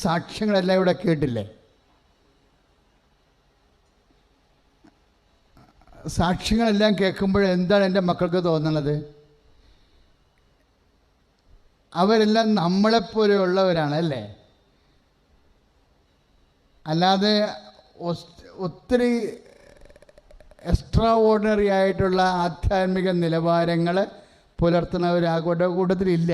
സാക്ഷ്യങ്ങളെല്ലാം ഇവിടെ കേട്ടില്ലേ? സാക്ഷ്യങ്ങളെല്ലാം കേൾക്കുമ്പോൾ എന്താണ് എൻ്റെ മക്കൾക്ക് തോന്നുന്നത്? അവരെല്ലാം നമ്മളെപ്പോലെയുള്ളവരാണ് അല്ലേ? അല്ലാതെ ഒത്തിരി എക്സ്ട്രാ ഓർഡിനറി ആയിട്ടുള്ള ആധ്യാത്മിക നിലവാരങ്ങൾ പുലർത്തുന്നവരാകൂടെ കൂട്ടത്തിലില്ല.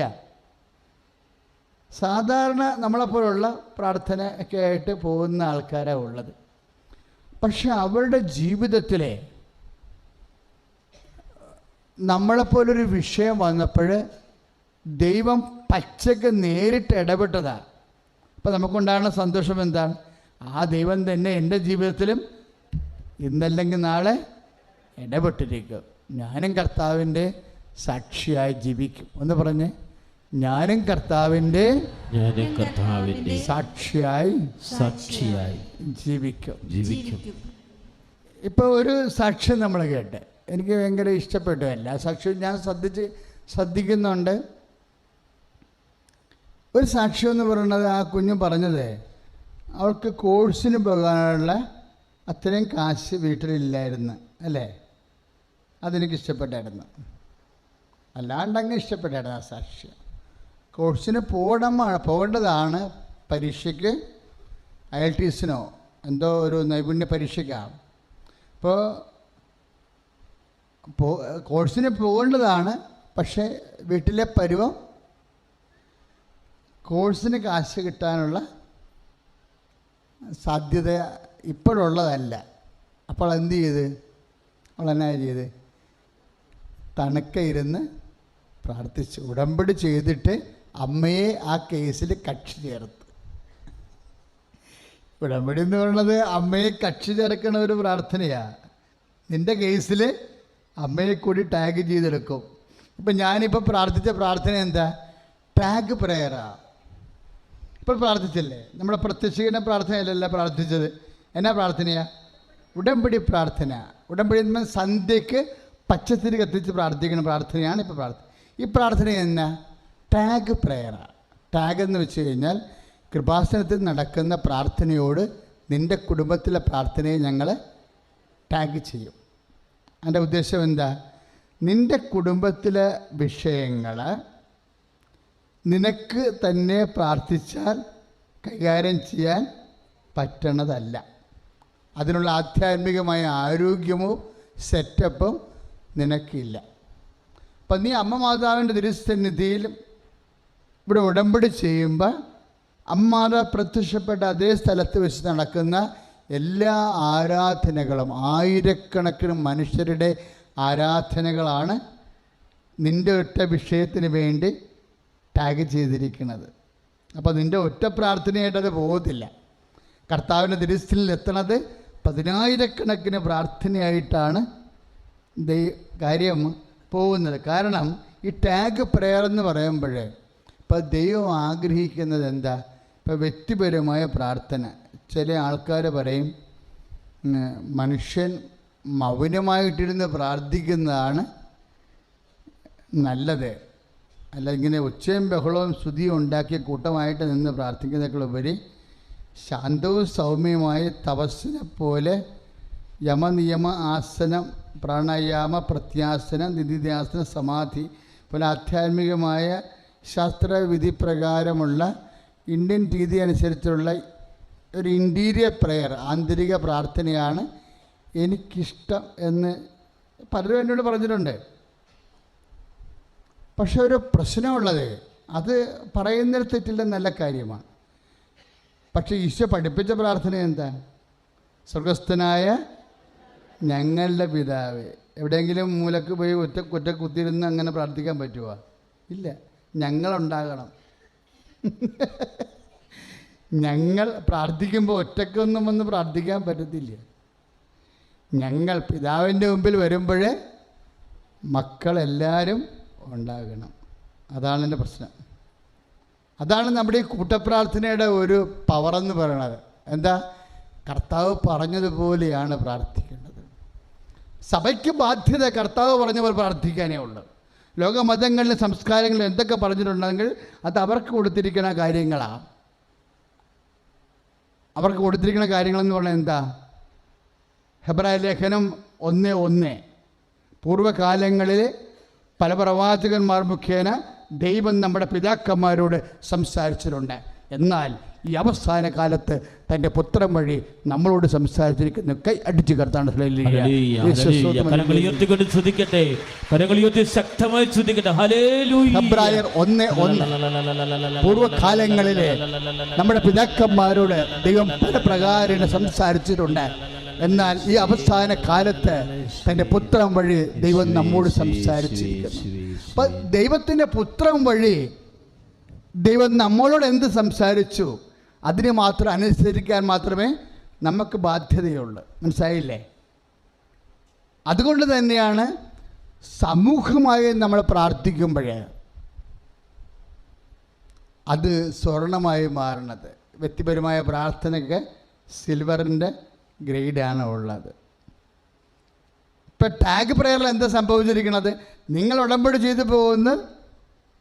സാധാരണ നമ്മളെപ്പോലുള്ള പ്രാർത്ഥന ഒക്കെ ആയിട്ട് പോകുന്ന ആൾക്കാരാണ് ഉള്ളത്. പക്ഷെ അവരുടെ ജീവിതത്തിലെ നമ്മളെപ്പോലൊരു വിഷയം വന്നപ്പോൾ ദൈവം പച്ചക്ക് നേരിട്ട് ഇടപെട്ടതാണ്. അപ്പം നമുക്കുണ്ടാകുന്ന സന്തോഷം എന്താണ്? ആ ദൈവം തന്നെ എൻ്റെ ജീവിതത്തിലും ഇന്നല്ലെങ്കിൽ നാളെ ഇടപെട്ടിരിക്കും. ഞാനും കർത്താവിൻ്റെ സാക്ഷിയായി ജീവിക്കും. ഒന്ന് പറഞ്ഞേ, ഞാനും കർത്താവിൻ്റെ സാക്ഷിയായി ജീവിക്കും. ഇപ്പോൾ ഒരു സാക്ഷ്യം നമ്മൾ കേട്ട് എനിക്ക് ഭയങ്കര ഇഷ്ടപ്പെട്ടു. എല്ലാ സാക്ഷ്യവും ഞാൻ ശ്രദ്ധിക്കുന്നുണ്ട്. ഒരു സാക്ഷ്യം എന്ന് പറയുന്നത്, ആ കുഞ്ഞു പറഞ്ഞത് അവൾക്ക് കോഴ്സിന് പോകാനുള്ള അത്രയും കാശ് വീട്ടിലില്ലായിരുന്നു അല്ലേ? അതെനിക്ക് ഇഷ്ടപ്പെട്ടായിരുന്നു. അല്ലാണ്ടങ്ങ് ഇഷ്ടപ്പെട്ടായിരുന്നു ആ സാക്ഷ്യം. കോഴ്സിന് പോകേണ്ടതാണ്, പരീക്ഷയ്ക്ക് IELTSനോ എന്തോ ഒരു നൈപുണ്യ പരീക്ഷയ്ക്കാണ്. അപ്പോൾ കോഴ്സിന് പോകേണ്ടതാണ്. പക്ഷേ വീട്ടിലെ പരുവം കോഴ്സിന് കാശ് കിട്ടാനുള്ള സാധ്യത ഇപ്പോഴുള്ളതല്ല. അപ്പോൾ എന്ത് ചെയ്ത്? അവളെന്നാ ചെയ്ത്? തണുക്കെ ഇരുന്ന് പ്രാർത്ഥിച്ച് ഉടമ്പടി ചെയ്തിട്ട് അമ്മയെ ആ കേസിൽ കക്ഷി ചേർത്ത്. ഉടമ്പടി എന്ന് പറയുന്നത് അമ്മയെ കക്ഷി ചേർക്കണ ഒരു പ്രാർത്ഥനയാണ്. നിൻ്റെ കേസിൽ അമ്മയെ കൂടി ടാഗ് ചെയ്തെടുക്കും. ഇപ്പം ഞാനിപ്പോൾ പ്രാർത്ഥിച്ച പ്രാർത്ഥന എന്താ? ടാഗ് പ്രയറാണ്. ഇപ്പോൾ പ്രാർത്ഥിച്ചില്ലേ? നമ്മുടെ പ്രത്യക്ഷീകരണ പ്രാർത്ഥനയല്ലല്ല പ്രാർത്ഥിച്ചത്. എന്നാ പ്രാർത്ഥനയാ? ഉടമ്പടി പ്രാർത്ഥന. ഉടമ്പടി സന്ധ്യയ്ക്ക് പച്ചത്തിരി കത്തിച്ച് പ്രാർത്ഥിക്കുന്ന പ്രാർത്ഥനയാണ് ഇപ്പോൾ പ്രാർത്ഥന. ഈ പ്രാർത്ഥന എന്നാ? ടാഗ് പ്രയറാണ്. ടാഗ് എന്ന് വെച്ച് കഴിഞ്ഞാൽ കൃപാസനത്തിൽ നടക്കുന്ന പ്രാർത്ഥനയോട് നിൻ്റെ കുടുംബത്തിലെ പ്രാർത്ഥനയെ ഞങ്ങൾ ടാഗ് ചെയ്യും. അതിൻ്റെ ഉദ്ദേശം എന്താ? നിൻ്റെ കുടുംബത്തിലെ വിഷയങ്ങൾ നിനക്ക് തന്നെ പ്രാർത്ഥിച്ചാൽ കൈകാര്യം ചെയ്യാൻ പറ്റണതല്ല. അതിനുള്ള ആധ്യാത്മികമായ ആരോഗ്യമോ സെറ്റപ്പും നിനക്കില്ല. അപ്പം നീ അമ്മ മാതാവിൻ്റെ തിരുസന്നിധിയിൽ ഇവിടെ ഉടമ്പടി ചെയ്യുമ്പോൾ അമ്മ മാതാവ് പ്രത്യക്ഷപ്പെട്ട അതേ സ്ഥലത്ത് വെച്ച് നടക്കുന്ന എല്ലാ ആരാധനകളും, ആയിരക്കണക്കിന് മനുഷ്യരുടെ ആരാധനകളാണ് നിൻ്റെ ഒറ്റ വിഷയത്തിന് വേണ്ടി ടാഗ് ചെയ്തിരിക്കുന്നത്. അപ്പോൾ നിൻ്റെ ഒറ്റ പ്രാർത്ഥനയായിട്ടത് പോകത്തില്ല. കർത്താവിൻ്റെ തിരുസ്ഥലിൽ എത്തണത് 10,000കണക്കിന് പ്രാർത്ഥനയായിട്ടാണ് കാര്യം പോകുന്നത്. കാരണം ഈ ടാഗ് പ്രയർ എന്ന് പറയുമ്പോൾ ഇപ്പോൾ ദൈവം ആഗ്രഹിക്കുന്നത് എന്താ? ഇപ്പോൾ വ്യക്തിപരമായ പ്രാർത്ഥന. ചില ആൾക്കാർ പറയും മനുഷ്യൻ മൗനമായിട്ടിരുന്ന് പ്രാർത്ഥിക്കുന്നതാണ് നല്ലത്, അല്ല ഇങ്ങനെ ഒച്ചയും ബഹളവും സ്തുതിയും ഉണ്ടാക്കിയ കൂട്ടമായിട്ട് നിന്ന് പ്രാർത്ഥിക്കുന്നതിനേക്കാളുപരി ശാന്തവും സൗമ്യമായ തപസ്സിനെ പോലെ യമനിയമ ആസനം, പ്രാണായാമ, പ്രത്യാസനം, നിധിധ്യാസനം, സമാധി പോലെ ആധ്യാത്മികമായ ശാസ്ത്രവിധി പ്രകാരമുള്ള ഇന്ത്യൻ രീതി അനുസരിച്ചുള്ള ഒരു ഇൻറ്റീരിയർ പ്രെയർ, ആന്തരിക പ്രാർത്ഥനയാണ് എനിക്കിഷ്ടം എന്ന് പലരും എന്നോട് പറഞ്ഞിട്ടുണ്ട്. പക്ഷെ ഒരു പ്രശ്നമുള്ളത്, അത് പറയുന്നതിൽ തെറ്റില്ല, നല്ല കാര്യമാണ്. പക്ഷേ ഈശോ പഠിപ്പിച്ച പ്രാർത്ഥന എന്താ? സ്വർഗസ്ഥനായ ഞങ്ങളുടെ പിതാവേ. എവിടെയെങ്കിലും മൂലക്ക് പോയി ഒറ്റ കുത്തിരുന്ന് അങ്ങനെ പ്രാർത്ഥിക്കാൻ പറ്റുമോ? ഇല്ല. ഞങ്ങളുണ്ടാകണം. ഞങ്ങൾ പ്രാർത്ഥിക്കുമ്പോൾ ഒറ്റക്കൊന്നും വന്ന് പ്രാർത്ഥിക്കാൻ പറ്റത്തില്ല. ഞങ്ങൾ പിതാവിൻ്റെ മുമ്പിൽ വരുമ്പോൾ മക്കളെല്ലാവരും ഉണ്ടാകണം. അതാണ് എൻ്റെ പ്രശ്നം. അതാണ് നമ്മുടെ ഈ കൂട്ടപ്രാർത്ഥനയുടെ ഒരു പവറെന്ന് പറയണത്. എന്താ? കർത്താവ് പറഞ്ഞതുപോലെയാണ് പ്രാർത്ഥിക്കേണ്ടത്. സഭയ്ക്ക് ബാധ്യത കർത്താവ് പറഞ്ഞ പോലെ പ്രാർത്ഥിക്കാനേ ഉള്ളൂ. ലോകമതങ്ങളിലും സംസ്കാരങ്ങളിലും എന്തൊക്കെ പറഞ്ഞിട്ടുണ്ടെങ്കിൽ അത് അവർക്ക് കൊടുത്തിരിക്കുന്ന കാര്യങ്ങളാണ്. അവർക്ക് കൊടുത്തിരിക്കുന്ന കാര്യങ്ങളെന്ന് പറഞ്ഞാൽ എന്താ? ഹെബ്രായ ലേഖനം 1:1 പൂർവ്വകാലങ്ങളിൽ പല പ്രവാചകന്മാർ മുഖേന ദൈവം നമ്മുടെ പിതാക്കന്മാരോട് സംസാരിച്ചിട്ടുണ്ട്. എന്നാൽ ഈ അവസാന കാലത്ത് തൻ്റെ പുത്രൻ വഴി നമ്മളോട് സംസാരിച്ചിരിക്കുന്ന കൈ അടിച്ചു കർത്താണ്. ഹെബ്രായർ 1:1 പൂർവ്വകാലങ്ങളിലെ നമ്മുടെ പിതാക്കന്മാരോട് ദൈവം പല പ്രകാരം സംസാരിച്ചിട്ടുണ്ട്. എന്നാൽ ഈ അവസാന കാലത്ത് തൻ്റെ പുത്രൻ വഴി ദൈവം നമ്മോട് സംസാരിച്ചിരിക്കുന്നു. അപ്പം ദൈവത്തിൻ്റെ പുത്രൻ വഴി ദൈവം നമ്മളോട് എന്ത് സംസാരിച്ചു അതിന് മാത്രം അനുസരിക്കാൻ മാത്രമേ നമുക്ക് ബാധ്യതയുള്ളൂ. മനസ്സിലായില്ലേ? അതുകൊണ്ട് തന്നെയാണ് സമൂഹമായി നമ്മൾ പ്രാർത്ഥിക്കുമ്പോഴേ അത് സ്വർണമായി മാറുന്നത്. വ്യക്തിപരമായ പ്രാർത്ഥനയ്ക്ക് സിൽവറിൻ്റെ ഗ്രേഡാണ് ഉള്ളത്. ഇപ്പം ടാഗ് പ്രയറിൽ എന്താ സംഭവിച്ചിരിക്കുന്നത്? നിങ്ങൾ ഉടമ്പടി ചെയ്തു പോകുന്ന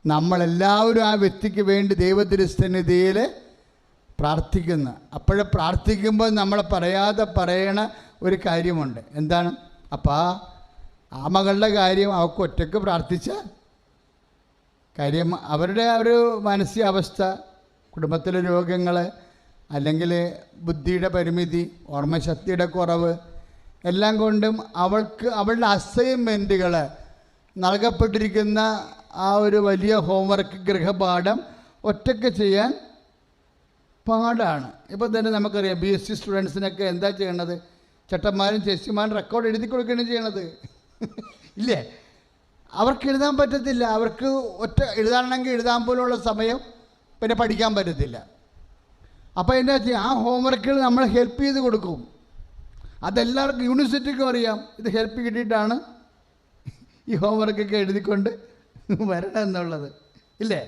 നമ്മളെല്ലാവരും ആ വ്യക്തിക്ക് വേണ്ടി ദൈവത്തിരുസന്നിധിയിൽ പ്രാർത്ഥിക്കുന്നു. അപ്പോഴേ പ്രാർത്ഥിക്കുമ്പോൾ നമ്മൾ പറയാതെ പറയണ ഒരു കാര്യമുണ്ട്. എന്താണ്? അപ്പോൾ ആ മകളുടെ കാര്യം അവർക്ക് ഒറ്റയ്ക്ക് പ്രാർത്ഥിച്ച കാര്യം, അവരുടെ ഒരു മാനസികാവസ്ഥ, കുടുംബത്തിലെ രോഗങ്ങൾ, അല്ലെങ്കിൽ ബുദ്ധിയുടെ പരിമിതി, ഓർമ്മശക്തിയുടെ കുറവ്, എല്ലാം കൊണ്ടും അവളുടെ അസൈൻമെൻറ്റുകൾ നൽകപ്പെട്ടിരിക്കുന്ന ആ ഒരു വലിയ ഹോംവർക്ക്, ഗൃഹപാഠം ഒറ്റയ്ക്ക് ചെയ്യാൻ പാടാണ്. ഇപ്പോൾ തന്നെ നമുക്കറിയാം BSc സ്റ്റുഡൻസിനൊക്കെ എന്താ ചെയ്യണത്? ചേട്ടന്മാരും ചേച്ചിമാരും റെക്കോർഡ് എഴുതി കൊടുക്കുകയാണ് ചെയ്യണത്. ഇല്ലേ? അവർക്ക് എഴുതാൻ പറ്റത്തില്ല. അവർക്ക് എഴുതാണെങ്കിൽ എഴുതാൻ പോലുള്ള സമയം പിന്നെ പഠിക്കാൻ പറ്റത്തില്ല. അപ്പോൾ എന്താ ചെയ്യുക? ആ ഹോംവർക്കുകൾ നമ്മൾ ഹെൽപ്പ് ചെയ്ത് കൊടുക്കും. അതെല്ലാവർക്കും യൂണിവേഴ്സിറ്റിക്കും അറിയാം. ഇത് ഹെൽപ്പ് കിട്ടിയിട്ടാണ് ഈ ഹോംവർക്കൊക്കെ എഴുതിക്കൊണ്ട് വരണം എന്നുള്ളത്. ഇല്ലേ?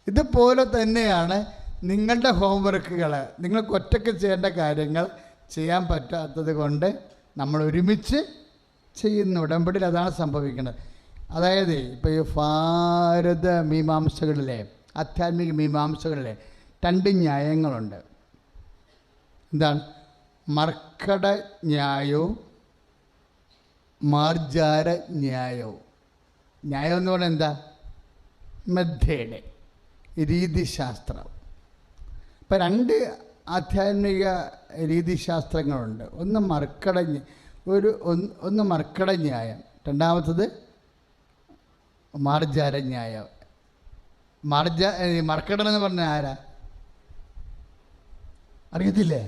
ഇതുപോലെ തന്നെയാണ് നിങ്ങളുടെ ഹോംവർക്കുകൾ. നിങ്ങൾക്ക് ഒറ്റയ്ക്ക് ചെയ്യേണ്ട കാര്യങ്ങൾ ചെയ്യാൻ പറ്റാത്തത് കൊണ്ട് നമ്മൾ ഒരുമിച്ച് ചെയ്യുന്ന ഉടമ്പടിയിൽ അതാണ് സംഭവിക്കുന്നത്. അതായത് ഇപ്പോൾ ഈ ഭാരത മീമാംസകളിലെ, ആധ്യാത്മിക മീമാംസകളിലെ 2 ന്യായങ്ങളുണ്ട്. എന്താണ്? മർക്കട ന്യായവും മാർജാര ന്യായവും. ന്യായം എന്ന് പറഞ്ഞാൽ എന്താ? മെത്തേഡ്, രീതിശാസ്ത്രം. ഇപ്പം 2 ആധ്യാത്മിക രീതിശാസ്ത്രങ്ങളുണ്ട്. ഒന്ന് മർക്കട ന്യായം, രണ്ടാമത്തത് മാർജാര ന്യായം. മർക്കടൻ എന്ന് പറഞ്ഞാൽ ആരാ? അറിയത്തില്ലേ?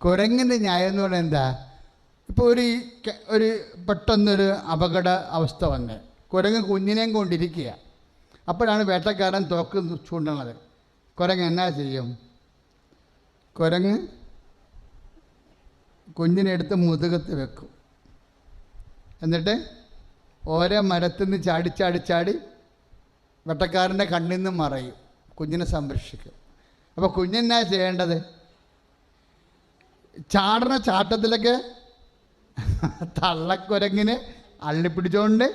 കുരങ്ങിൻ്റെ ന്യായം എന്ന് പറഞ്ഞാൽ എന്താ? ഇപ്പോൾ ഒരു പെട്ടെന്നൊരു അപകട അവസ്ഥ വന്ന് കുരങ്ങ് കുഞ്ഞിനെയും കൊണ്ടിരിക്കുക. അപ്പോഴാണ് വേട്ടക്കാരൻ തോക്ക് ചൂണ്ടണത്. കുരങ്ങ് എന്നാ ചെയ്യും? കുരങ്ങ് കുഞ്ഞിനെ എടുത്ത് മുതുകത്ത് വെക്കും. എന്നിട്ട് ഓരോ മരത്തിൽ നിന്ന് ചാടി വെട്ടക്കാരൻ്റെ കണ്ണിൽ നിന്ന് മറയും, കുഞ്ഞിനെ സംരക്ഷിക്കും. അപ്പോൾ കുഞ്ഞെന്നാ ചെയ്യേണ്ടത്? ചാടണ ചാട്ടത്തിലൊക്കെ തള്ളക്കുരങ്ങിനെ അള്ളിപ്പിടിച്ചുകൊണ്ട്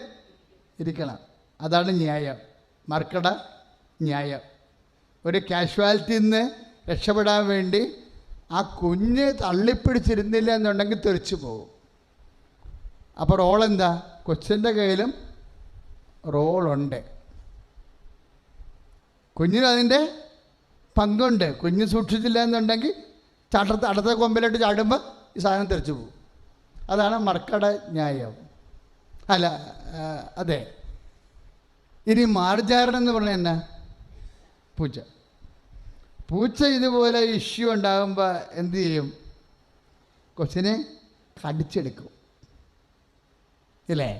ഇരിക്കണം. അതാണ് ന്യായം, മർക്കട ന്യായം. ഒരു കാഷ്വാലിറ്റിയിൽ നിന്ന് രക്ഷപ്പെടാൻ വേണ്ടി ആ കുഞ്ഞ് തള്ളിപ്പിടിച്ചിരുന്നില്ല എന്നുണ്ടെങ്കിൽ തെറിച്ചു പോകും. അപ്പോൾ റോളെന്താ? കൊച്ചിൻ്റെ കയ്യിലും റോളുണ്ട്. കുഞ്ഞിനും അതിൻ്റെ പങ്കുണ്ട്. കുഞ്ഞ് സൂക്ഷിച്ചില്ല എന്നുണ്ടെങ്കിൽ അടുത്ത കൊമ്പിലോട്ട് ചാടുമ്പോൾ ഈ സാധനം തെറിച്ചു പോകും. അതാണ് മർക്കട ന്യായം. അല്ല, അതെ. ഇനി മാർജാരൻ എന്ന് പറഞ്ഞാൽ എന്നാ? പൂച്ച ഇതുപോലെ ഇഷ്യൂ ഉണ്ടാകുമ്പോൾ എന്തു ചെയ്യും? കൊച്ചിനെ കടിച്ചെടുക്കും. ഇല്ലേ?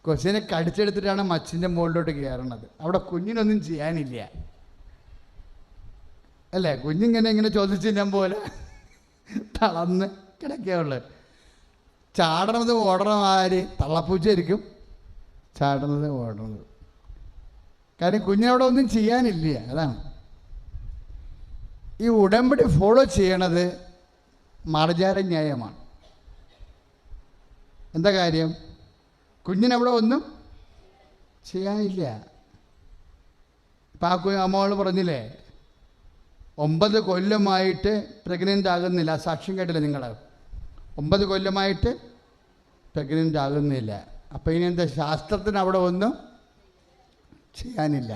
കൊച്ചിനെ കടിച്ചെടുത്തിട്ടാണ് മച്ചിൻ്റെ മുകളിലോട്ട് കയറണത്. അവിടെ കുഞ്ഞിനൊന്നും ചെയ്യാനില്ല, അല്ലേ? കുഞ്ഞിങ്ങനെ ചോദിച്ചില്ലാൻ പോലെ തളർന്ന് കിടക്കുകയുള്ളു. ചാടണത് ഓടണം ആര്? തള്ളപ്പൂച്ചയായിരിക്കും ചാടണത് ഓടണത്. കാര്യം കുഞ്ഞിനവിടെ ഒന്നും ചെയ്യാനില്ല. അതാണ് ഈ ഉടമ്പടി ഫോളോ ചെയ്യണത് മാർജാര ന്യായമാണ്. എന്താ കാര്യം? കുഞ്ഞിനവിടെ ഒന്നും ചെയ്യാനില്ല. ഇപ്പം അമ്മോൾ പറഞ്ഞില്ലേ 9 കൊല്ലമായിട്ട് പ്രഗ്നൻ്റ് ആകുന്നില്ല. സാക്ഷ്യം കേട്ടില്ല നിങ്ങൾ? 9 കൊല്ലമായിട്ട് പ്രഗ്നൻ്റ് ആകുന്നില്ല. അപ്പം ഇനി എന്താ? ശാസ്ത്രത്തിന് അവിടെ ഒന്നും ചെയ്യാനില്ല.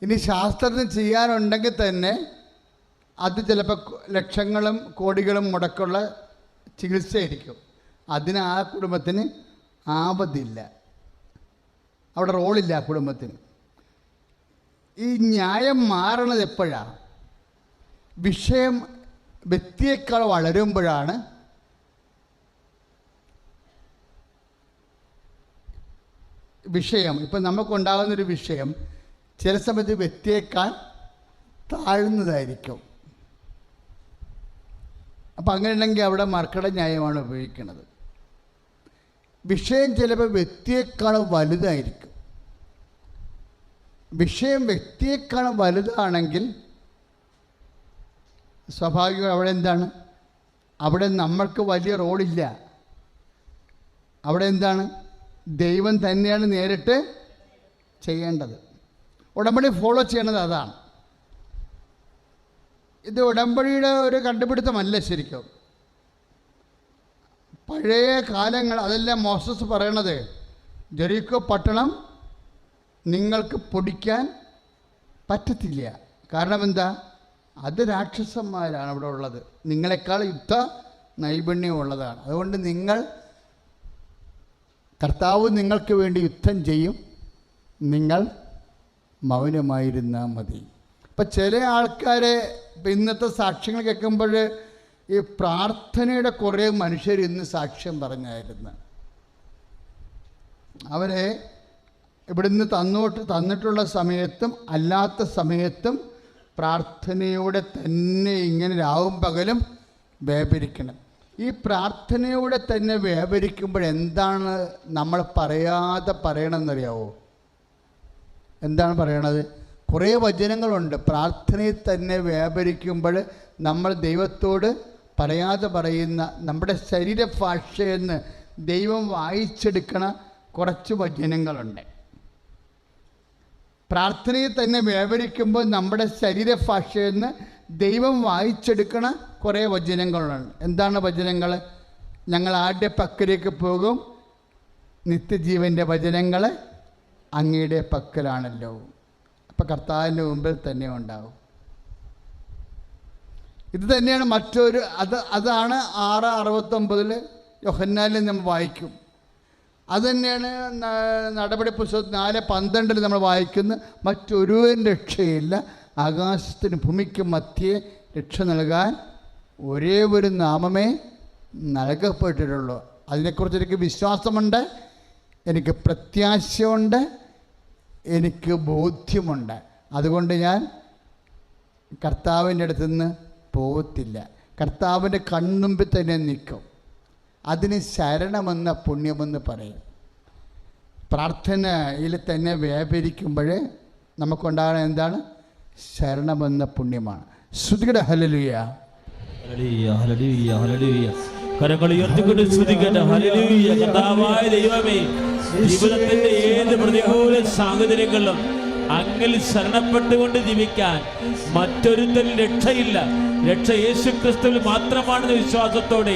ഇനി ശാസ്ത്രത്തിന് ചെയ്യാനുണ്ടെങ്കിൽ തന്നെ അത് ചിലപ്പോൾ ലക്ഷങ്ങളും കോടികളും മുടക്കുള്ള ചികിത്സയായിരിക്കും. അതിന് ആ കുടുംബത്തിന് ആപത്തില്ല, അവിടെ റോളില്ല ആ കുടുംബത്തിന്. ഈ ന്യായം മാറണത് എപ്പോഴാണ്? വിഷയം വ്യക്തിയേക്കാൾ വളരുമ്പോഴാണ് വിഷയം. ഇപ്പം നമുക്കുണ്ടാകുന്നൊരു വിഷയം ചില സമയത്ത് വ്യക്തിയേക്കാൾ താഴ്ന്നതായിരിക്കും. അപ്പം അങ്ങനെ ഉണ്ടെങ്കിൽ അവിടെ മർക്കട ന്യായമാണ് ഉപയോഗിക്കുന്നത്. വിഷയം ചിലപ്പോൾ വ്യക്തിയേക്കാൾ വലുതായിരിക്കും. വിഷയം വ്യക്തിയേക്കാൾ വലുതാണെങ്കിൽ സ്വാഭാവികം അവിടെ എന്താണ്? അവിടെ നമ്മൾക്ക് വലിയ റോളില്ല. അവിടെ എന്താണ്? ദൈവം തന്നെയാണ് നേരിട്ട് ചെയ്യേണ്ടത്. ഉടമ്പടി ഫോളോ ചെയ്യേണ്ടത് അതാണ്. ഇത് ഉടമ്പടിയുടെ ഒരു കണ്ടുപിടുത്തമല്ല ശരിക്കും. പഴയ കാലങ്ങൾ, അതെല്ലാം മോസസ് പറയണത്, ജെറിക്കോ പട്ടണം നിങ്ങൾക്ക് പൊടിക്കാൻ പറ്റത്തില്ല. കാരണം എന്താ? അത് രാക്ഷസന്മാരാണ് അവിടെ ഉള്ളത്, നിങ്ങളെക്കാൾ യുദ്ധ നൈപുണ്യമുള്ളതാണ്. അതുകൊണ്ട് കർത്താവ് നിങ്ങൾക്ക് വേണ്ടി യുദ്ധം ചെയ്യും, നിങ്ങൾ മൗനമായിരുന്നാൽ മതി. ഇപ്പം ചില ആൾക്കാരെ ഇന്നത്തെ സാക്ഷ്യങ്ങൾ കേൾക്കുമ്പോൾ ഈ പ്രാർത്ഥനയുടെ കുറേ മനുഷ്യർ ഇന്ന് സാക്ഷ്യം പറഞ്ഞായിരുന്നു. അവരെ ഇവിടുന്ന് തന്നിട്ടുള്ള സമയത്തും അല്ലാത്ത സമയത്തും പ്രാർത്ഥനയോടെ തന്നെ ഇങ്ങനെ രാവും പകലും വ്യാപരിക്കണം. ഈ പ്രാർത്ഥനയോടെ തന്നെ വ്യാപരിക്കുമ്പോൾ എന്താണ് നമ്മൾ പറയാതെ പറയണമെന്നറിയാവോ? എന്താണ് പറയണത്? കുറേ വചനങ്ങളുണ്ട്. പ്രാർത്ഥനയിൽ തന്നെ വ്യാപരിക്കുമ്പോൾ നമ്മൾ ദൈവത്തോട് പറയാതെ പറയുന്ന, നമ്മുടെ ശരീരഭാഷയെന്ന് ദൈവം വായിച്ചെടുക്കണ കുറച്ച് വചനങ്ങളുണ്ട്. പ്രാർത്ഥനയിൽ തന്നെ വ്യാപരിക്കുമ്പോൾ നമ്മുടെ ശരീരഭാഷയെന്ന് ദൈവം വായിച്ചെടുക്കണ കുറേ വചനങ്ങളുണ്ട്. എന്താണ് വചനങ്ങൾ? ഞങ്ങൾ ആരുടെ പക്കലേക്ക് പോകും? നിത്യജീവൻ്റെ വചനങ്ങൾ അങ്ങയുടെ പക്കലാണല്ലോ. അപ്പം കർത്താവിൻ്റെ മുമ്പിൽ തന്നെ ഉണ്ടാവും. ഇത് തന്നെയാണ് മറ്റൊരു അതാണ് 6:69 യോഹന്നാനിൽ നമ്മൾ വായിക്കും. അതുതന്നെയാണ് നടപടി പുസ്തകം 4:12 നമ്മൾ വായിക്കുന്ന, മറ്റൊരു രക്ഷയില്ല, ആകാശത്തിന് ഭൂമിക്കും മധ്യേ രക്ഷ നൽകാൻ ഒരേ ഒരു നാമമേ നൽകപ്പെട്ടിട്ടുള്ളൂ. അതിനെക്കുറിച്ച് എനിക്ക് വിശ്വാസമുണ്ട്, എനിക്ക് പ്രത്യാശയുണ്ട്, എനിക്ക് ബോധ്യമുണ്ട്. അതുകൊണ്ട് ഞാൻ കർത്താവിൻ്റെ അടുത്ത് നിന്ന് പോകത്തില്ല. കർത്താവിൻ്റെ കൺമുമ്പിൽ തന്നെ നിൽക്കും. അതിന് ശരണമെന്ന പുണ്യമെന്ന് പറയും. പ്രാർത്ഥനയിൽ തന്നെ വ്യാപരിക്കുമ്പോൾ നമുക്കുണ്ടാകുന്ന എന്താണ്? ശരണമെന്ന പുണ്യമാണ്. ശ്രുതികടെ ഹല്ലേലൂയ, ഹല്ലേലൂയ, ഹല്ലേലൂയ, ഹല്ലേലൂയ. കരങ്ങൾ ഉയർത്തിക്കൊണ്ട് ശ്രുതിക്കട്ടെ. ഹല്ലേലൂയ. കർത്താവായ ദൈവമേ, ജീവിതത്തിന്റെ ഏത് പ്രതികൂല സാഹചര്യങ്ങളിലും അങ്ങിൽ ശരണപ്പെട്ടുകൊണ്ട് ജീവിക്കാൻ മറ്റൊരുത്തരിൽ രക്ഷയില്ല. രക്ഷ യേശുക്രിസ്തുവിൽ മാത്രമാണെന്ന വിശ്വാസത്തോടെ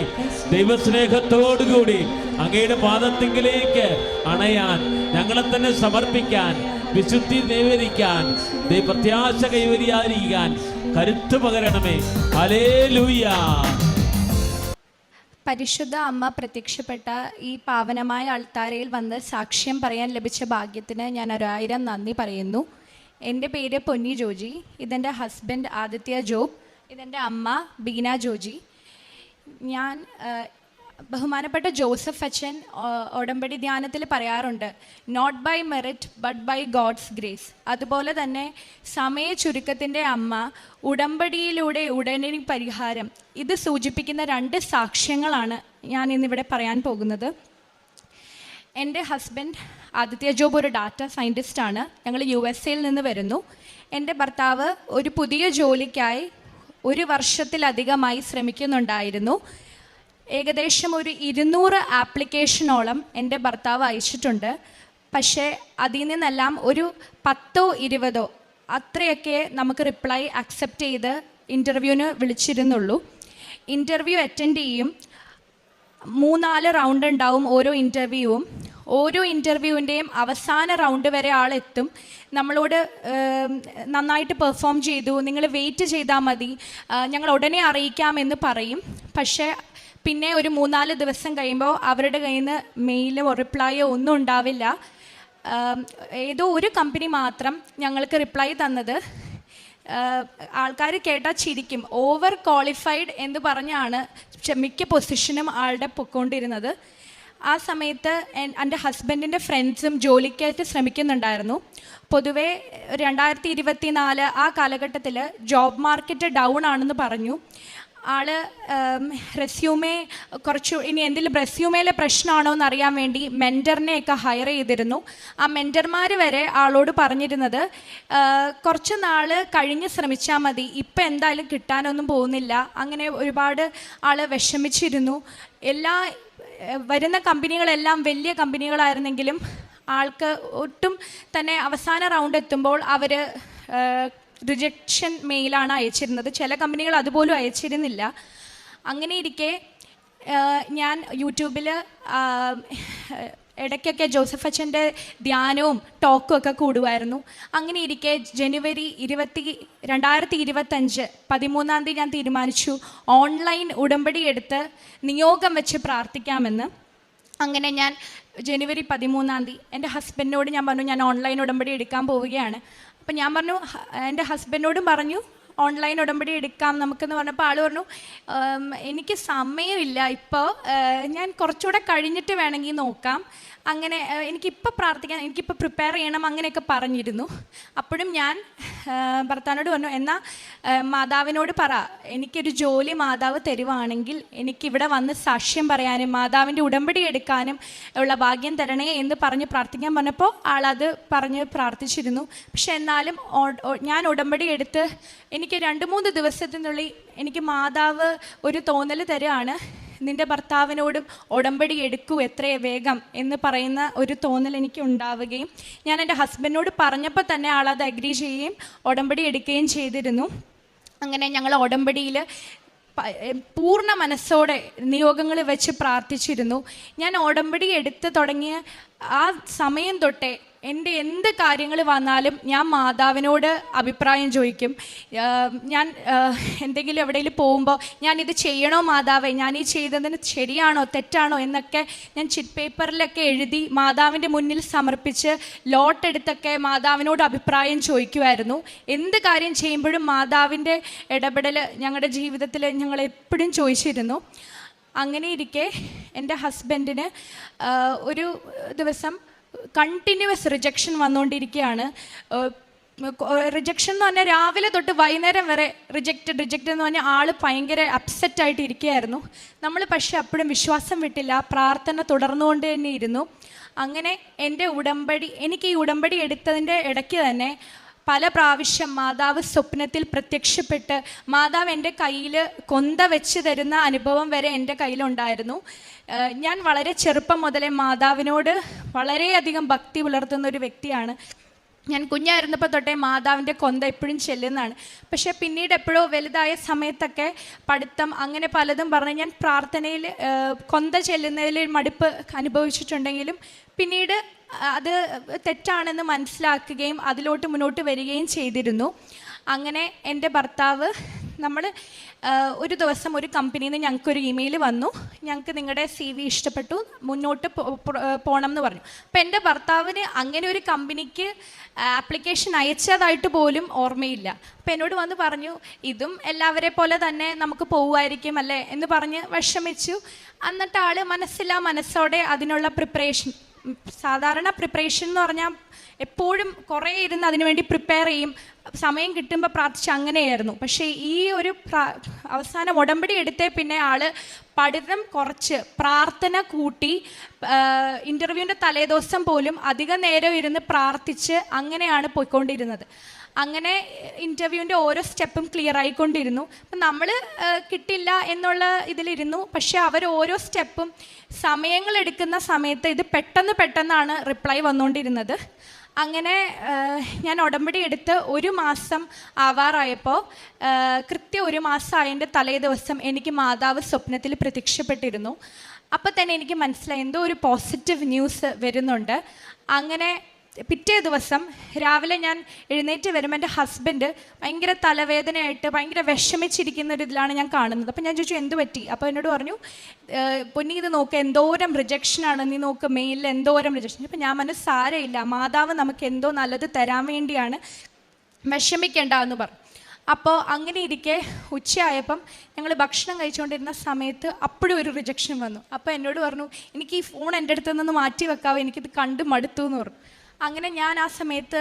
ദൈവസ്നേഹത്തോടുകൂടി അങ്ങയുടെ പാദത്തിങ്കിലേക്ക് അണയാൻ, ഞങ്ങളെ തന്നെ സമർപ്പിക്കാൻ, വിശുദ്ധി കൈവരിക്കാൻ, പ്രത്യാശ കൈവരിയായിരിക്കാൻ കരുത്ത് പകരണമേ. ഹല്ലേലൂയ. പരിശുദ്ധ അമ്മ പ്രത്യക്ഷപ്പെട്ട ഈ പാവനമായ അൾത്താരയിൽ വന്ന് സാക്ഷ്യം പറയാൻ ലഭിച്ച ഭാഗ്യത്തിന് ഞാൻ 1000 നന്ദി പറയുന്നു. എൻ്റെ പേര് പൊന്നി ജോജി, ഇതെൻ്റെ ഹസ്ബൻഡ് ആദിത്യ ജോബ്, ഇതെൻ്റെ അമ്മ ബീന ജോജി. ഞാൻ ബഹുമാനപ്പെട്ട ജോസഫ് അച്ഛൻ ഉടമ്പടി ധ്യാനത്തിൽ പറയാറുണ്ട്, not by merit but by God's grace. അതുപോലെ തന്നെ സമയ ചുരുക്കത്തിൻ്റെ അമ്മ, ഉടമ്പടിയിലൂടെ ഉടനടി പരിഹാരം, ഇത് സൂചിപ്പിക്കുന്ന 2 സാക്ഷ്യങ്ങളാണ് ഞാൻ ഇന്നിവിടെ പറയാൻ പോകുന്നത്. എൻ്റെ ഹസ്ബൻഡ് ആദിത്യ ജോബ് ഒരു ഡാറ്റ സയൻറ്റിസ്റ്റാണ്. ഞങ്ങൾ USA നിന്ന് വരുന്നു. എൻ്റെ ഭർത്താവ് ഒരു പുതിയ ജോലിക്കായി 1 വർഷത്തിലധികമായി ശ്രമിക്കുന്നുണ്ടായിരുന്നു. ഏകദേശം ഒരു 200 ആപ്ലിക്കേഷനോളം എൻ്റെ ഭർത്താവ് അയച്ചിട്ടുണ്ട്. പക്ഷേ അതിൽ നിന്നെല്ലാം ഒരു 10-20 അത്രയൊക്കെ നമുക്ക് റിപ്ലൈ അക്സെപ്റ്റ് ചെയ്ത് ഇൻ്റർവ്യൂവിന് വിളിച്ചിരുന്നുള്ളൂ. ഇൻ്റർവ്യൂ അറ്റൻഡ് ചെയ്യും. 3-4 റൗണ്ട് ഉണ്ടാവും ഓരോ ഇൻ്റർവ്യൂവും. ഓരോ ഇൻ്റർവ്യൂവിൻ്റെയും അവസാന റൗണ്ട് വരെ ആളെത്തും. നമ്മളോട് നന്നായിട്ട് പെർഫോം ചെയ്തു, നിങ്ങൾ വെയിറ്റ് ചെയ്താൽ മതി, ഞങ്ങൾ ഉടനെ അറിയിക്കാമെന്ന് പറയും. പക്ഷേ പിന്നെ ഒരു 3-4 ദിവസം കഴിയുമ്പോൾ അവരുടെ കയ്യിൽ നിന്ന് മെയിലോ റിപ്ലൈയോ ഒന്നും ഉണ്ടാവില്ല. ഏതോ ഒരു കമ്പനി മാത്രം ഞങ്ങൾക്ക് റിപ്ലൈ തന്നത്, ആൾക്കാർ കേട്ടാൽ ചിരിക്കും, ഓവർ ക്വാളിഫൈഡ് എന്ന് പറഞ്ഞാണ് മിക്ക പൊസിഷനും ആളുടെ പൊയ്ക്കൊണ്ടിരുന്നത്. ആ സമയത്ത് എൻ്റെ ഹസ്ബൻഡിൻ്റെ ഫ്രണ്ട്സും ജോലിക്കായിട്ട് ശ്രമിക്കുന്നുണ്ടായിരുന്നു. പൊതുവേ 2024 ആ കാലഘട്ടത്തിൽ ജോബ് മാർക്കറ്റ് ഡൗൺ ആണെന്ന് പറഞ്ഞു. ആൾ റെസ്യൂമേ ഇനി എന്തെങ്കിലും റെസ്യൂമേലെ പ്രശ്നമാണോ എന്ന് അറിയാൻ വേണ്ടി മെൻറ്ററിനെയൊക്കെ ഹയർ ചെയ്തിരുന്നു. ആ മെൻറ്റർമാർ വരെ ആളോട് പറഞ്ഞിരുന്നത് കുറച്ച് നാൾ കഴിഞ്ഞ് ശ്രമിച്ചാൽ മതി, ഇപ്പം എന്തായാലും കിട്ടാനൊന്നും പോകുന്നില്ല. അങ്ങനെ ഒരുപാട് ആൾ വിഷമിച്ചിരുന്നു. വരുന്ന കമ്പനികളെല്ലാം വലിയ കമ്പനികളായിരുന്നെങ്കിലും ആൾക്ക് ഒട്ടും തന്നെ അവസാന റൗണ്ട് എത്തുമ്പോൾ അവർ റിജക്ഷൻ മെയിലാണ് അയച്ചിരുന്നത്. ചില കമ്പനികൾ അതുപോലും അയച്ചിരുന്നില്ല. അങ്ങനെ ഇരിക്കെ ഞാൻ യൂട്യൂബിൽ ഇടയ്ക്കൊക്കെ ജോസഫ് അച്ഛൻ്റെ ധ്യാനവും ടോക്കും ഒക്കെ കൂടുമായിരുന്നു. അങ്ങനെ ഇരിക്കെ ജനുവരി 2025 13-ാം തീയതി ഞാൻ തീരുമാനിച്ചു ഓൺലൈൻ ഉടമ്പടി എടുത്ത് നിയോഗം വെച്ച് പ്രാർത്ഥിക്കാമെന്ന്. അങ്ങനെ ഞാൻ ജനുവരി 13-ാം തീയതി എൻ്റെ ഹസ്ബൻഡിനോട് ഞാൻ പറഞ്ഞു ഞാൻ ഓൺലൈൻ ഉടമ്പടി എടുക്കാൻ പോവുകയാണ്. അപ്പം ഞാൻ പറഞ്ഞു, എൻ്റെ ഹസ്ബൻഡിനോടും പറഞ്ഞു ഓൺലൈൻ ഉടമ്പടി എടുക്കാം നമുക്കെന്ന് പറഞ്ഞപ്പോൾ ആൾ പറഞ്ഞു എനിക്ക് സമയമില്ല ഇപ്പോൾ, ഞാൻ കുറച്ചുകൂടെ കഴിഞ്ഞിട്ട് വേണമെങ്കിൽ നോക്കാം, അങ്ങനെ എനിക്കിപ്പോൾ പ്രാർത്ഥിക്കാൻ, എനിക്കിപ്പോൾ പ്രിപ്പയർ ചെയ്യണം അങ്ങനെയൊക്കെ പറഞ്ഞിരുന്നു. അപ്പോഴും ഞാൻ ഭർത്താവിനോട് പറഞ്ഞു, എന്നാൽ മാതാവിനോട് പറ, എനിക്കൊരു ജോലി മാതാവ് തരുവാണെങ്കിൽ എനിക്കിവിടെ വന്ന് സാക്ഷ്യം പറയാനും മാതാവിൻ്റെ ഉടമ്പടി എടുക്കാനും ഉള്ള ഭാഗ്യം തരണേ എന്ന് പറഞ്ഞ് പ്രാർത്ഥിക്കാൻ പറഞ്ഞപ്പോൾ ആളത് പറഞ്ഞ് പ്രാർത്ഥിച്ചിരുന്നു. പക്ഷെ എന്നാലും ഞാൻ ഉടമ്പടി എടുത്ത് എനിക്ക് 2-3 ദിവസത്തിനുള്ളിൽ എനിക്ക് മാതാവ് ഒരു തോന്നൽ തരുകയാണ്, നിൻ്റെ ഭർത്താവിനോടും ഉടമ്പടി എടുക്കൂ എത്രയും വേഗം എന്ന് പറയുന്ന ഒരു തോന്നൽ എനിക്ക് ഉണ്ടാവുകയും ഞാൻ എൻ്റെ ഹസ്ബൻഡിനോട് പറഞ്ഞപ്പോൾ തന്നെ ആളത് അഗ്രി ചെയ്യുകയും ഉടമ്പടി എടുക്കുകയും ചെയ്തിരുന്നു. അങ്ങനെ ഞങ്ങൾ ഉടമ്പടിയിൽ പൂർണ്ണ മനസ്സോടെ നിയോഗങ്ങൾ വെച്ച് പ്രാർത്ഥിച്ചിരുന്നു. ഞാൻ ഉടമ്പടി എടുത്ത് തുടങ്ങിയ ആ സമയം തൊട്ടേ എൻ്റെ എന്ത് കാര്യങ്ങൾ വന്നാലും ഞാൻ മാതാവിനോട് അഭിപ്രായം ചോദിക്കും. ഞാൻ എന്തെങ്കിലും എവിടെയെങ്കിലും പോകുമ്പോൾ ഞാനിത് ചെയ്യണോ മാതാവേ, ഞാൻ ഈ ചെയ്തതിന് ശരിയാണോ തെറ്റാണോ എന്നൊക്കെ ഞാൻ ചിറ്റ് പേപ്പറിലൊക്കെ എഴുതി മാതാവിൻ്റെ മുന്നിൽ സമർപ്പിച്ച് ലോട്ടെടുത്തൊക്കെ മാതാവിനോട് അഭിപ്രായം ചോദിക്കുമായിരുന്നു. എന്ത് കാര്യം ചെയ്യുമ്പോഴും മാതാവിൻ്റെ ഇടപെടൽ ഞങ്ങളുടെ ജീവിതത്തിൽ ഞങ്ങൾ എപ്പോഴും ചോദിച്ചിരുന്നു. അങ്ങനെ ഇരിക്കെ എൻ്റെ ഹസ്ബൻഡിന് ഒരു ദിവസം കണ്ടിന്യൂസ് റിജക്ഷൻ വന്നുകൊണ്ടിരിക്കുകയാണ്. റിജക്ഷൻ എന്ന് പറഞ്ഞാൽ രാവിലെ തൊട്ട് വൈകുന്നേരം വരെ റിജക്റ്റ് എന്ന് പറഞ്ഞാൽ ആൾ ഭയങ്കര അപ്സെറ്റായിട്ട് ഇരിക്കുകയായിരുന്നു. നമ്മൾ പക്ഷേ അപ്പോഴും വിശ്വാസം വിട്ടില്ല, പ്രാർത്ഥന തുടർന്നുകൊണ്ട് തന്നെ ഇരുന്നു. അങ്ങനെ എനിക്ക് ഈ ഉടമ്പടി എടുത്തതിൻ്റെ ഇടയ്ക്ക് തന്നെ പല പ്രാവശ്യം മാതാവ് സ്വപ്നത്തിൽ പ്രത്യക്ഷപ്പെട്ട് മാതാവ് എൻ്റെ കയ്യിൽ കൊന്ത വെച്ച് തരുന്ന അനുഭവം വരെ എൻ്റെ കയ്യിലുണ്ടായിരുന്നു. ഞാൻ വളരെ ചെറുപ്പം മുതലേ മാതാവിനോട് വളരെയധികം ഭക്തി പുലർത്തുന്ന ഒരു വ്യക്തിയാണ്. ഞാൻ കുഞ്ഞായിരുന്നപ്പോൾ തൊട്ടേ മാതാവിൻ്റെ കൊന്ത എപ്പോഴും ചെല്ലുന്നതാണ്. പക്ഷേ പിന്നീട് എപ്പോഴോ വലുതായ സമയത്തൊക്കെ പഠിത്തം അങ്ങനെ പലതും പറഞ്ഞ് ഞാൻ പ്രാർത്ഥനയിൽ കൊന്ത ചെല്ലുന്നതിൽ മടുപ്പ് അനുഭവിച്ചിട്ടുണ്ടെങ്കിലും പിന്നീട് അത് തെറ്റാണെന്ന് മനസ്സിലാക്കുകയും അതിലോട്ട് മുന്നോട്ട് വരികയും ചെയ്തിരുന്നു. അങ്ങനെ എൻ്റെ ഭർത്താവ് ഒരു ദിവസം ഒരു കമ്പനിയിൽ നിന്ന് ഞങ്ങൾക്കൊരു ഇമെയിൽ വന്നു, ഞങ്ങൾക്ക് നിങ്ങളുടെ CV ഇഷ്ടപ്പെട്ടു, മുന്നോട്ട് പോകണം എന്ന് പറഞ്ഞു. അപ്പം എൻ്റെ ഭർത്താവിന് അങ്ങനെ ഒരു കമ്പനിക്ക് ആപ്ലിക്കേഷൻ അയച്ചതായിട്ട് പോലും ഓർമ്മയില്ല. അപ്പം എന്നോട് വന്ന് പറഞ്ഞു, ഇതും എല്ലാവരെ പോലെ തന്നെ നമുക്ക് പോകുമായിരിക്കും അല്ലേ എന്ന് പറഞ്ഞ് വിഷമിച്ചു. എന്നിട്ട് ആൾ മനസ്സോടെ അതിനുള്ള സാധാരണ പ്രിപ്പറേഷൻ എന്ന് പറഞ്ഞാൽ എപ്പോഴും കുറേ ഇരുന്ന് അതിനുവേണ്ടി പ്രിപ്പയർ ചെയ്യും. സമയം കിട്ടുമ്പോൾ പ്രാർത്ഥിച്ച് അങ്ങനെയായിരുന്നു. പക്ഷേ ഈ ഒരു അവസാനം ഉടമ്പടി എടുത്തേ പിന്നെ ആള് പഠനം കുറച്ച് പ്രാർത്ഥന കൂട്ടി, ഇൻ്റർവ്യൂവിൻ്റെ തലേദിവസം പോലും അധിക നേരം ഇരുന്ന് പ്രാർത്ഥിച്ച് അങ്ങനെയാണ് പോയിക്കൊണ്ടിരുന്നത്. അങ്ങനെ ഇൻ്റർവ്യൂവിൻ്റെ ഓരോ സ്റ്റെപ്പും ക്ലിയർ ആയിക്കൊണ്ടിരുന്നു. അപ്പം നമ്മൾ കിട്ടില്ല എന്നുള്ള ഇതിലിരുന്നു. പക്ഷേ അവർ ഓരോ സ്റ്റെപ്പും സമയങ്ങളെടുക്കുന്ന സമയത്ത് ഇത് പെട്ടെന്നാണ് റിപ്ലൈ വന്നുകൊണ്ടിരുന്നത്. അങ്ങനെ ഞാൻ ഉടമ്പടി എടുത്ത് 1 മാസം ആവാറായപ്പോൾ, കൃത്യം 1 മാസം ആയതിൻ്റെ തലേ ദിവസം എനിക്ക് മാതാവ് സ്വപ്നത്തിൽ പ്രത്യക്ഷപ്പെട്ടിരുന്നു. അപ്പോൾ തന്നെ എനിക്ക് മനസ്സിലായി എന്തോ ഒരു പോസിറ്റീവ് ന്യൂസ് വരുന്നുണ്ട്. അങ്ങനെ പിറ്റേ ദിവസം രാവിലെ ഞാൻ എഴുന്നേറ്റ് വരുമ്പോൾ എൻ്റെ ഹസ്ബൻഡ് ഭയങ്കര തലവേദനയായിട്ട് ഭയങ്കര വിഷമിച്ചിരിക്കുന്ന ഒരു ഇതിലാണ് ഞാൻ കാണുന്നത്. അപ്പോൾ ഞാൻ ചോദിച്ചു എന്ത് പറ്റി? അപ്പോൾ എന്നോട് പറഞ്ഞു, പൊന്നി ഇത് നോക്ക്, എന്തോരം റിജക്ഷനാണ്, നീ നോക്ക് മെയിലിൽ എന്തോരം റിജക്ഷൻ. അപ്പോൾ ഞാൻ പറഞ്ഞു സാരമില്ല, മാതാവ് നമുക്ക് എന്തോ നല്ലത് തരാൻ വേണ്ടിയാണ്, വിഷമിക്കേണ്ട എന്ന് പറഞ്ഞു. അപ്പോൾ അങ്ങനെ ഇരിക്കെ ഉച്ചയായപ്പം ഞങ്ങൾ ഭക്ഷണം കഴിച്ചുകൊണ്ടിരുന്ന സമയത്ത് അപ്പോഴും ഒരു റിജക്ഷൻ വന്നു. അപ്പോൾ എന്നോട് പറഞ്ഞു, എനിക്ക് ഈ ഫോൺ എൻ്റെ അടുത്ത് നിന്ന് മാറ്റി വെക്കാവോ, എനിക്കിത് കണ്ട് മടുത്തു എന്ന് പറഞ്ഞു. അങ്ങനെ ഞാൻ ആ സമയത്ത്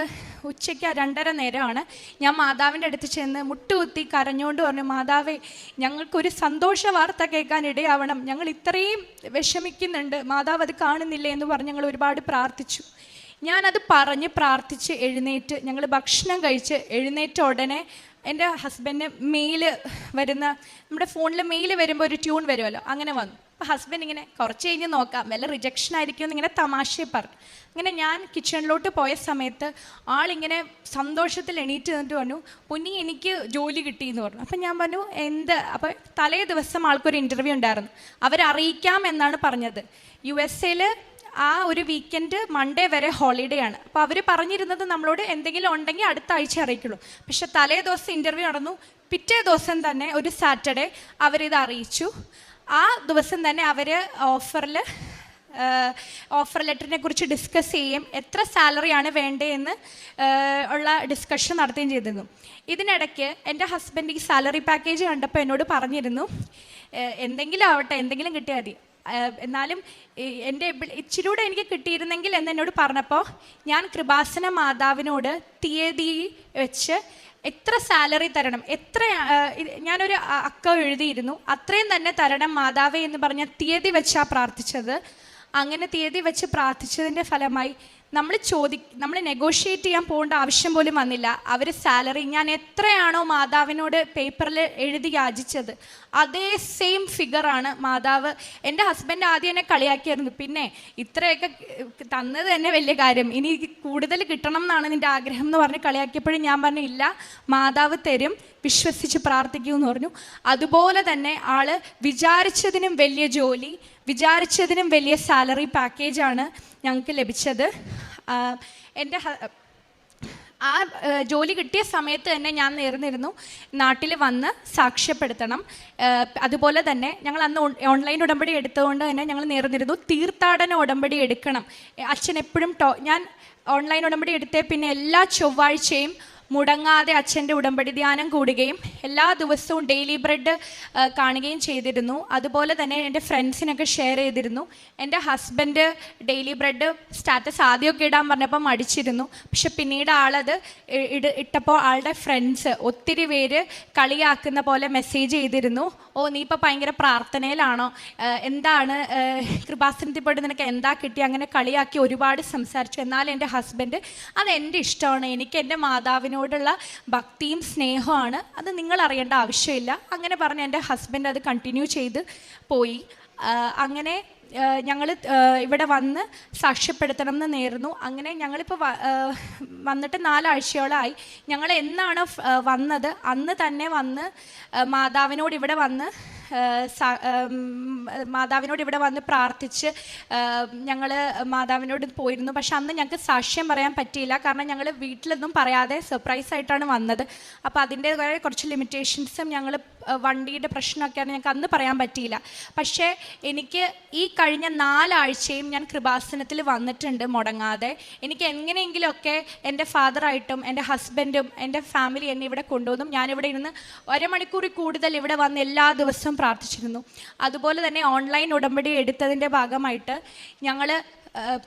ഉച്ചയ്ക്ക് 2:30 നേരമാണ് ഞാൻ മാതാവിൻ്റെ അടുത്ത് ചെന്ന് മുട്ടുകുത്തി കരഞ്ഞുകൊണ്ട് പറഞ്ഞു, മാതാവേ ഞങ്ങൾക്കൊരു സന്തോഷ വാർത്ത കേൾക്കാൻ ഇടയാവണം, ഞങ്ങൾ ഇത്രയും വിഷമിക്കുന്നുണ്ട്, മാതാവ് അത് കാണുന്നില്ലേ എന്ന് പറഞ്ഞ് ഞങ്ങൾ ഒരുപാട് പ്രാർത്ഥിച്ചു. ഞാനത് പറഞ്ഞ് പ്രാർത്ഥിച്ച് എഴുന്നേറ്റ് ഞങ്ങൾ ഭക്ഷണം കഴിച്ച് എഴുന്നേറ്റ ഉടനെ എൻ്റെ ഹസ്ബൻഡിന് മെയില് വരുന്ന, നമ്മുടെ ഫോണിൽ മെയില് വരുമ്പോൾ ഒരു ട്യൂൺ വരുമല്ലോ, അങ്ങനെ വന്നു. അപ്പോൾ ഹസ്ബൻഡ് ഇങ്ങനെ കുറച്ച് കഴിഞ്ഞ് നോക്കാം, വല്ല റിജക്ഷൻ ആയിരിക്കും എന്നിങ്ങനെ തമാശയെ പറഞ്ഞു. അങ്ങനെ ഞാൻ കിച്ചണിലോട്ട് പോയ സമയത്ത് ആളിങ്ങനെ സന്തോഷത്തിൽ എണീറ്റ് നിന്നിട്ട് പറഞ്ഞു, പൊന്നി എനിക്ക് ജോലി കിട്ടിയെന്ന് പറഞ്ഞു. അപ്പം ഞാൻ പറഞ്ഞു എന്ത്? അപ്പോൾ തലേ ദിവസം ആൾക്കൊരു ഇൻ്റർവ്യൂ ഉണ്ടായിരുന്നു, അവരറിയിക്കാം എന്നാണ് പറഞ്ഞത്. USA ആ ഒരു വീക്കെൻഡ് മൺഡേ വരെ ഹോളിഡേ ആണ്. അപ്പോൾ അവർ പറഞ്ഞിരുന്നത് നമ്മളോട് എന്തെങ്കിലും ഉണ്ടെങ്കിൽ അടുത്ത ആഴ്ച അറിയിക്കുള്ളൂ. പക്ഷെ തലേ ദിവസം ഇൻ്റർവ്യൂ നടന്നു, പിറ്റേ ദിവസം തന്നെ ഒരു സാറ്റർഡേ അവരിത് അറിയിച്ചു. ആ ദിവസം തന്നെ അവർ ഓഫർ ലെറ്ററിനെ കുറിച്ച് ഡിസ്കസ് ചെയ്യും, എത്ര സാലറിയാണ് വേണ്ടതെന്ന് ഉള്ള ഡിസ്കഷൻ നടത്തുകയും ചെയ്തിരുന്നു. ഇതിനിടയ്ക്ക് എൻ്റെ ഹസ്ബൻഡ് ഈ സാലറി പാക്കേജ് കണ്ടപ്പോൾ എന്നോട് പറഞ്ഞിരുന്നു, എന്തെങ്കിലും ആവട്ടെ, എന്തെങ്കിലും കിട്ടിയാൽ മതി, എന്നാലും എൻ്റെ ഇച്ചിരൂടെ എനിക്ക് കിട്ടിയിരുന്നെങ്കിൽ എന്നോട് പറഞ്ഞപ്പോൾ ഞാൻ കൃപാസന മാതാവിനോട് തീയതി വെച്ച് എത്ര സാലറി തരണം, ഞാനൊരു അക്കം എഴുതിയിരുന്നു, അത്രയും തന്നെ തരണം മാതാവേ എന്ന് പറഞ്ഞ തീയതി വെച്ചാണ് പ്രാർത്ഥിച്ചത്. അങ്ങനെ തീയതി വെച്ച് പ്രാർത്ഥിച്ചതിൻ്റെ ഫലമായി നമ്മൾ നെഗോഷിയേറ്റ് ചെയ്യാൻ പോകേണ്ട ആവശ്യം പോലും വന്നില്ല. അവർ സാലറി ഞാൻ എത്രയാണോ മാതാവിനോട് പേപ്പറിൽ എഴുതി യാചിച്ചത് അതേ സെയിം ഫിഗറാണ് മാതാവ്. എൻ്റെ ഹസ്ബൻഡ് ആദ്യം എന്നെ കളിയാക്കിയായിരുന്നു, പിന്നെ ഇത്രയൊക്കെ തന്നത് തന്നെ വലിയ കാര്യം, ഇനി കൂടുതൽ കിട്ടണം എന്നാണ് നിൻ്റെ ആഗ്രഹം എന്ന് പറഞ്ഞ് കളിയാക്കിയപ്പോഴും ഞാൻ പറഞ്ഞു ഇല്ല, മാതാവ് തരും, വിശ്വസിച്ച് പ്രാർത്ഥിക്കുമെന്ന് പറഞ്ഞു. അതുപോലെ തന്നെ ആള് വിചാരിച്ചതിനും വലിയ ജോലി, വിചാരിച്ചതിനും വലിയ സാലറി പാക്കേജാണ് ഞങ്ങൾക്ക് ലഭിച്ചത്. എൻ്റെ ആ ജോലി കിട്ടിയ സമയത്ത് തന്നെ ഞാൻ നേർന്നിരുന്നു നാട്ടിൽ വന്ന് സാക്ഷ്യപ്പെടുത്തണം. അതുപോലെ തന്നെ ഞങ്ങൾ അന്ന് ഓൺലൈൻ ഉടമ്പടി എടുത്തുകൊണ്ട് തന്നെ ഞങ്ങൾ നേർന്നിരുന്നു തീർത്ഥാടന ഉടമ്പടി എടുക്കണം. അച്ഛൻ എപ്പോഴും ഞാൻ ഓൺലൈൻ ഉടമ്പടി എടുത്തേ പിന്നെ എല്ലാ ചൊവ്വാഴ്ചയും മുടങ്ങാതെ അച്ഛൻ്റെ ഉടമ്പടി ധ്യാനം കൂടുകയും എല്ലാ ദിവസവും ഡെയിലി ബ്രെഡ് കാണുകയും ചെയ്തിരുന്നു. അതുപോലെ തന്നെ എൻ്റെ ഫ്രണ്ട്സിനൊക്കെ ഷെയർ ചെയ്തിരുന്നു. എൻ്റെ ഹസ്ബൻഡ് ഡെയിലി ബ്രെഡ് സ്റ്റാറ്റസ് ആദ്യമൊക്കെ ഇടാൻ പറഞ്ഞപ്പോൾ മടിച്ചിരുന്നു. പക്ഷെ പിന്നീട് ആളത് ഇട്ടപ്പോൾ ആളുടെ ഫ്രണ്ട്സ് ഒത്തിരി പേര് കളിയാക്കുന്ന പോലെ മെസ്സേജ് ചെയ്തിരുന്നു, ഓ നീ ഇപ്പോൾ ഭയങ്കര പ്രാർത്ഥനയിലാണോ, എന്താണ് കൃപാസനത്തിൽ പോയിട്ട് നിനക്ക് എന്താ കിട്ടി, അങ്ങനെ കളിയാക്കി ഒരുപാട് സംസാരിച്ചു. എന്നാൽ എൻ്റെ ഹസ്ബൻഡ് അതെൻ്റെ ഇഷ്ടമാണ്, എനിക്ക് എൻ്റെ മാതാവിനോടുള്ള ഭക്തിയും സ്നേഹമാണ്, അത് നിങ്ങൾ അറിയേണ്ട ആവശ്യമില്ല, അങ്ങനെ പറഞ്ഞ് എൻ്റെ ഹസ്ബൻഡ് അത് കണ്ടിന്യൂ ചെയ്ത് പോയി. അങ്ങനെ ഞങ്ങൾ ഇവിടെ വന്ന് സാക്ഷ്യപ്പെടുത്തണം എന്ന് നേർന്നു. അങ്ങനെ ഞങ്ങളിപ്പോൾ വന്നിട്ട് 4 ആഴ്ചയോളമായി. ഞങ്ങൾ എന്നാണ് വന്നത് അന്ന് തന്നെ വന്ന് മാതാവിനോട് ഇവിടെ വന്ന് പ്രാർത്ഥിച്ച് ഞങ്ങൾ മാതാവിനോട് പോയിരുന്നു. പക്ഷെ അന്ന് ഞങ്ങൾക്ക് സാക്ഷ്യം പറയാൻ പറ്റിയില്ല, കാരണം ഞങ്ങൾ വീട്ടിലൊന്നും പറയാതെ സർപ്രൈസായിട്ടാണ് വന്നത്. അപ്പോൾ അതിൻ്റേതായ കുറച്ച് ലിമിറ്റേഷൻസും ഞങ്ങൾ വണ്ടിയുടെ പ്രശ്നമൊക്കെയാണ് ഞങ്ങൾക്ക് അന്ന് പറയാൻ പറ്റിയില്ല. പക്ഷേ എനിക്ക് ഈ കഴിഞ്ഞ 4 ആഴ്ചയും ഞാൻ കൃപാസനത്തിൽ വന്നിട്ടുണ്ട് മുടങ്ങാതെ. എനിക്ക് എങ്ങനെയെങ്കിലുമൊക്കെ എൻ്റെ ഫാദറായിട്ടും എൻ്റെ ഹസ്ബൻഡും എൻ്റെ ഫാമിലി എന്നെ ഇവിടെ കൊണ്ടുവന്നു. ഞാനിവിടെ ഇരുന്ന് 1 മണിക്കൂറിൽ കൂടുതൽ ഇവിടെ വന്ന് എല്ലാ ദിവസവും പ്രാർത്ഥിച്ചിരുന്നു. അതുപോലെ തന്നെ ഓൺലൈൻ ഉടമ്പടി എടുത്തതിൻ്റെ ഭാഗമായിട്ട് ഞങ്ങൾ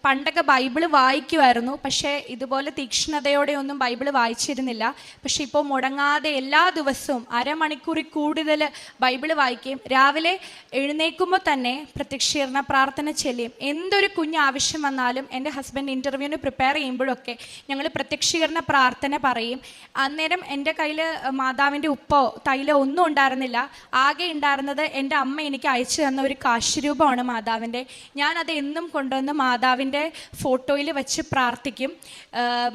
പണ്ടൊക്കെ ബൈബിള് വായിക്കുമായിരുന്നു, പക്ഷേ ഇതുപോലെ തീക്ഷ്ണതയോടെ ഒന്നും ബൈബിള് വായിച്ചിരുന്നില്ല. പക്ഷെ ഇപ്പോൾ മുടങ്ങാതെ എല്ലാ ദിവസവും അരമണിക്കൂറിൽ കൂടുതൽ ബൈബിള് വായിക്കുകയും രാവിലെ എഴുന്നേൽക്കുമ്പോൾ തന്നെ പ്രത്യക്ഷീകരണ പ്രാർത്ഥന ചൊല്ലിയും എന്തൊരു കുഞ്ഞ് ആവശ്യം വന്നാലും എൻ്റെ ഹസ്ബൻഡ് ഇൻ്റർവ്യൂവിന് പ്രിപ്പയർ ചെയ്യുമ്പോഴൊക്കെ ഞങ്ങൾ പ്രത്യക്ഷീകരണ പ്രാർത്ഥന പറയും. അന്നേരം എൻ്റെ കയ്യിൽ മാതാവിൻ്റെ ഉപ്പോ തൈലോ ഒന്നും ഉണ്ടായിരുന്നില്ല. ആകെ ഉണ്ടായിരുന്നത് എൻ്റെ അമ്മ എനിക്ക് അയച്ചു തന്ന ഒരു കാശുരൂപമാണ് മാതാവിൻ്റെ. ഞാനത് എന്നും കൊണ്ടുവന്ന് മാതാവിൻ്റെ ഫോട്ടോയിൽ വെച്ച് പ്രാർത്ഥിക്കും.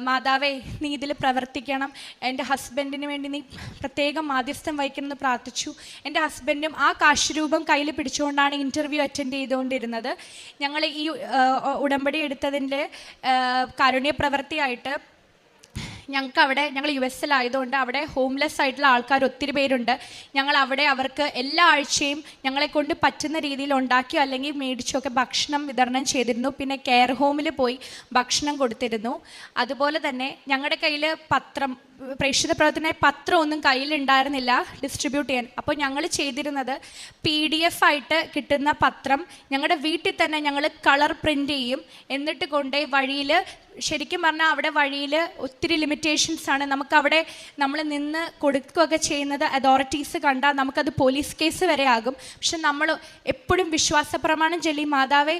മാതാവേ, നീ ഇതിൽ പ്രവർത്തിക്കണം, എൻ്റെ ഹസ്ബൻഡിന് വേണ്ടി നീ പ്രത്യേകം മാധ്യസ്ഥം വഹിക്കണമെന്ന് പ്രാർത്ഥിച്ചു. എൻ്റെ ഹസ്ബൻഡും ആ കാശുരൂപം കയ്യിൽ പിടിച്ചുകൊണ്ടാണ് ഇൻ്റർവ്യൂ അറ്റൻഡ് ചെയ്തുകൊണ്ടിരുന്നത്. ഞങ്ങൾ ഈ ഉടമ്പടി എടുത്തതിൻ്റെ കാരുണ്യ പ്രവൃത്തിയായിട്ട് ഞങ്ങൾ US-ലായതുകൊണ്ട് അവിടെ ഹോംലെസ് ആയിട്ടുള്ള ആൾക്കാർ ഒത്തിരി പേരുണ്ട്. ഞങ്ങൾ അവിടെ അവർക്ക് എല്ലാ ആഴ്ചയും ഞങ്ങളെ കൊണ്ട് പറ്റുന്ന രീതിയിൽ ഉണ്ടാക്കിയോ അല്ലെങ്കിൽ മേടിച്ചൊക്കെ ഭക്ഷണം വിതരണം ചെയ്തിരുന്നു. പിന്നെ കെയർ ഹോമിൽ പോയി ഭക്ഷണം കൊടുത്തിരുന്നു. അതുപോലെ തന്നെ ഞങ്ങളുടെ കയ്യിൽ പ്രേക്ഷിത പ്രവർത്തനമായ പത്രമൊന്നും കയ്യിലുണ്ടായിരുന്നില്ല ഡിസ്ട്രിബ്യൂട്ട് ചെയ്യാൻ. അപ്പോൾ ഞങ്ങൾ ചെയ്തിരുന്നത് PDF ആയിട്ട് കിട്ടുന്ന പത്രം ഞങ്ങളുടെ വീട്ടിൽ തന്നെ ഞങ്ങൾ കളർ പ്രിൻ്റ് ചെയ്യും. എന്നിട്ട് കൊണ്ടുപോയി വഴിയിൽ, ശരിക്കും പറഞ്ഞാൽ അവിടെ വഴിയിൽ ഒത്തിരി ലിമിറ്റേഷൻസ് ആണ്. നമുക്കവിടെ നമ്മൾ നിന്ന് കൊടുക്കുകയൊക്കെ ചെയ്യുന്നത് അതോറിറ്റീസ് കണ്ടാൽ നമുക്കത് പോലീസ് കേസ് വരെ ആകും. പക്ഷെ നമ്മൾ എപ്പോഴും വിശ്വാസ പ്രമാണം ചൊല്ലി മാതാവേ,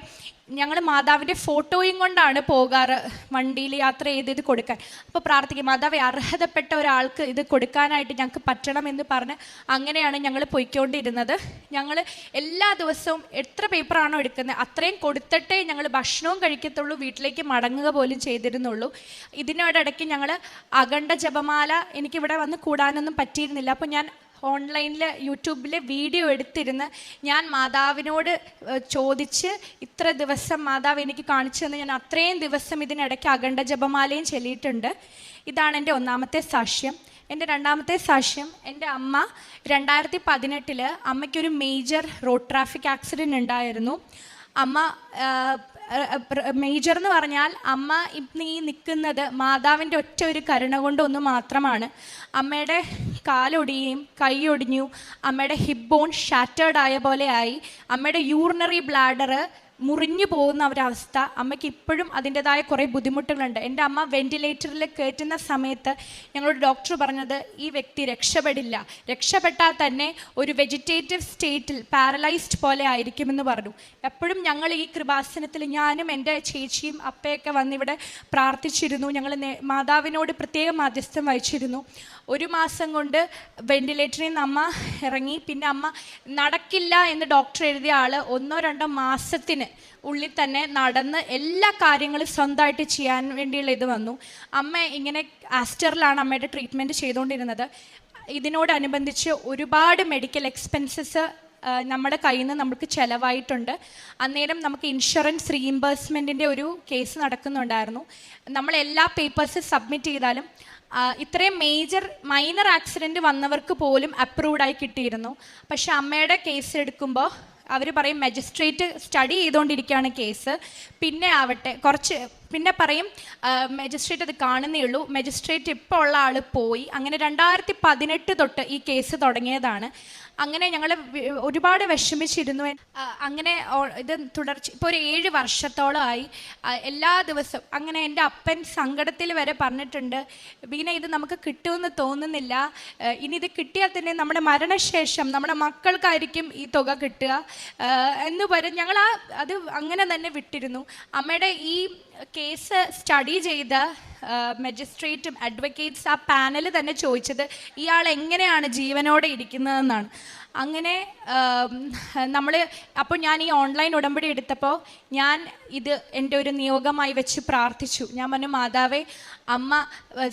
ഞങ്ങൾ മാതാവിൻ്റെ ഫോട്ടോയും കൊണ്ടാണ് പോകാറ് വണ്ടിയിൽ യാത്ര ചെയ്ത് ഇത് കൊടുക്കാൻ. അപ്പോൾ പ്രാർത്ഥിക്കും, മാതാവേ അർഹതപ്പെട്ട ഒരാൾക്ക് ഇത് കൊടുക്കാനായിട്ട് ഞങ്ങൾക്ക് പറ്റണമെന്ന് പറഞ്ഞ് അങ്ങനെയാണ് ഞങ്ങൾ പോയിക്കൊണ്ടിരുന്നത്. ഞങ്ങൾ എല്ലാ ദിവസവും എത്ര പേപ്പറാണോ എടുക്കുന്നത് അത്രയും കൊടുത്തിട്ടേ ഞങ്ങൾ ഭക്ഷണവും കഴിക്കത്തുള്ളൂ, വീട്ടിലേക്ക് മടങ്ങുക പോലും ചെയ്തിരുന്നുള്ളൂ. ഇതിനോടിടയ്ക്ക് ഞങ്ങൾ അഖണ്ഡ ജപമാല, എനിക്കിവിടെ വന്ന് കൂടാനൊന്നും പറ്റിയിരുന്നില്ല. അപ്പോൾ ഞാൻ ഓൺലൈനിൽ യൂട്യൂബിൽ വീഡിയോ എടുത്തിരുന്ന് ഞാൻ മാതാവിനോട് ചോദിച്ച് ഇത്ര ദിവസം മാതാവ് എനിക്ക് കാണിച്ചു തന്ന് ഞാൻ അത്രയും ദിവസം ഇതിനിടയ്ക്ക് അഖണ്ഡ ജപമാലയും ചൊല്ലിയിട്ടുണ്ട്. ഇതാണ് എൻ്റെ ഒന്നാമത്തെ സാക്ഷ്യം. എൻ്റെ രണ്ടാമത്തെ സാക്ഷ്യം, എൻ്റെ അമ്മ 2018 അമ്മയ്ക്കൊരു മേജർ റോഡ് ട്രാഫിക് ആക്സിഡൻറ്റ് ഉണ്ടായിരുന്നു. അമ്മ മേജർ എന്ന് പറഞ്ഞാൽ അമ്മ ഇന്ന് ഈ നിൽക്കുന്നത് മാതാവിൻ്റെ ഒറ്റ ഒരു കരുണ കൊണ്ടൊന്ന് മാത്രമാണ്. അമ്മയുടെ കാലൊടിയും കൈയൊടിഞ്ഞു, അമ്മയുടെ ഹിപ്പ് ബോൺ ഷാറ്റേർഡ് ആയ പോലെ ആയി, അമ്മയുടെ യൂറിനറി ബ്ലാഡർ മുറിഞ്ഞു പോകുന്ന ഒരവസ്ഥ. അമ്മയ്ക്ക് ഇപ്പോഴും അതിൻ്റെതായ കുറേ ബുദ്ധിമുട്ടുകളുണ്ട്. എൻ്റെ അമ്മ വെൻറ്റിലേറ്ററിൽ കയറ്റുന്ന സമയത്ത് ഞങ്ങളോട് ഡോക്ടർ പറഞ്ഞത് ഈ വ്യക്തി രക്ഷപ്പെടില്ല, രക്ഷപ്പെട്ടാൽ തന്നെ ഒരു വെജിറ്റേറ്റീവ് സ്റ്റേറ്റിൽ പാരലൈസ്ഡ് പോലെ ആയിരിക്കുമെന്ന് പറഞ്ഞു. എപ്പോഴും ഞങ്ങൾ ഈ കൃപാസനത്തിൽ ഞാനും എൻ്റെ ചേച്ചിയും അപ്പയൊക്കെ വന്നിവിടെ പ്രാർത്ഥിച്ചിരുന്നു. ഞങ്ങൾ മാതാവിനോട് പ്രത്യേകം മാധ്യസ്ഥം വഹിച്ചിരുന്നു. 1 മാസം കൊണ്ട് വെൻറ്റിലേറ്ററിൽ നിന്ന് അമ്മ ഇറങ്ങി. പിന്നെ അമ്മ നടക്കില്ല എന്ന് ഡോക്ടർ എഴുതിയ ആൾ 1-2 മാസത്തിന് ഉള്ളിൽ തന്നെ നടന്ന് എല്ലാ കാര്യങ്ങളും സ്വന്തമായിട്ട് ചെയ്യാൻ വേണ്ടിയുള്ള ഇത് വന്നു. അമ്മ ഇങ്ങനെ ആസ്റ്ററിലാണ് അമ്മയുടെ ട്രീറ്റ്മെൻറ്റ് ചെയ്തുകൊണ്ടിരുന്നത്. ഇതിനോടനുബന്ധിച്ച് ഒരുപാട് മെഡിക്കൽ എക്സ്പെൻസസ് നമ്മുടെ കയ്യിൽ നിന്ന് നമുക്ക് ചിലവായിട്ടുണ്ട്. അന്നേരം നമുക്ക് ഇൻഷുറൻസ് റീഇംബേഴ്സ്മെൻറ്റിൻ്റെ ഒരു കേസ് നടക്കുന്നുണ്ടായിരുന്നു. നമ്മൾ എല്ലാ പേപ്പേഴ്സ് സബ്മിറ്റ് ചെയ്താലും ഇത്രയും മൈനർ ആക്സിഡൻറ്റ് വന്നവർക്ക് പോലും അപ്രൂവ്ഡായി കിട്ടിയിരുന്നു. പക്ഷെ അമ്മയുടെ കേസ് എടുക്കുമ്പോൾ അവർ പറയും മജിസ്ട്രേറ്റ് സ്റ്റഡി ചെയ്തുകൊണ്ടിരിക്കുകയാണ് കേസ്. പിന്നെ പറയും മജിസ്ട്രേറ്റ് അത് കാണുന്നേ ഉള്ളൂ. മജിസ്ട്രേറ്റ് ഇപ്പോൾ ഉള്ള ആൾ പോയി. അങ്ങനെ 2018 തൊട്ട് ഈ കേസ് തുടങ്ങിയതാണ്. അങ്ങനെ ഞങ്ങൾ ഒരുപാട് വിഷമിച്ചിരുന്നു. അങ്ങനെ ഇത് ഇപ്പോൾ ഒരു 7 വർഷത്തോളമായി എല്ലാ ദിവസവും അങ്ങനെ എൻ്റെ അപ്പൻ സങ്കടത്തിൽ വരെ പറഞ്ഞിട്ടുണ്ട്, ബീന ഇത് നമുക്ക് കിട്ടുമെന്ന് തോന്നുന്നില്ല, ഇനി ഇത് കിട്ടിയാൽ തന്നെ നമ്മുടെ മരണശേഷം നമ്മുടെ മക്കൾക്കായിരിക്കും ഈ തുക കിട്ടുക എന്ന് പറഞ്ഞ് ഞങ്ങൾ അത് അങ്ങനെ തന്നെ വിട്ടിരുന്നു. അമ്മയുടെ ഈ കേസ് സ്റ്റഡി ചെയ്ത മജിസ്ട്രേറ്റും അഡ്വക്കേറ്റ്സ് ആ പാനൽ തന്നെ ചോദിച്ചത് ഇയാൾ എങ്ങനെയാണ് ജീവനോടെ ഇരിക്കുന്നതെന്നാണ്. അങ്ങനെ അപ്പോൾ ഞാൻ ഈ ഓൺലൈൻ ഉടമ്പടി എടുത്തപ്പോൾ ഞാൻ ഇത് എൻ്റെ ഒരു നിയോഗമായി വെച്ച് പ്രാർത്ഥിച്ചു. ഞാൻ പറഞ്ഞു, മാതാവേ, അമ്മ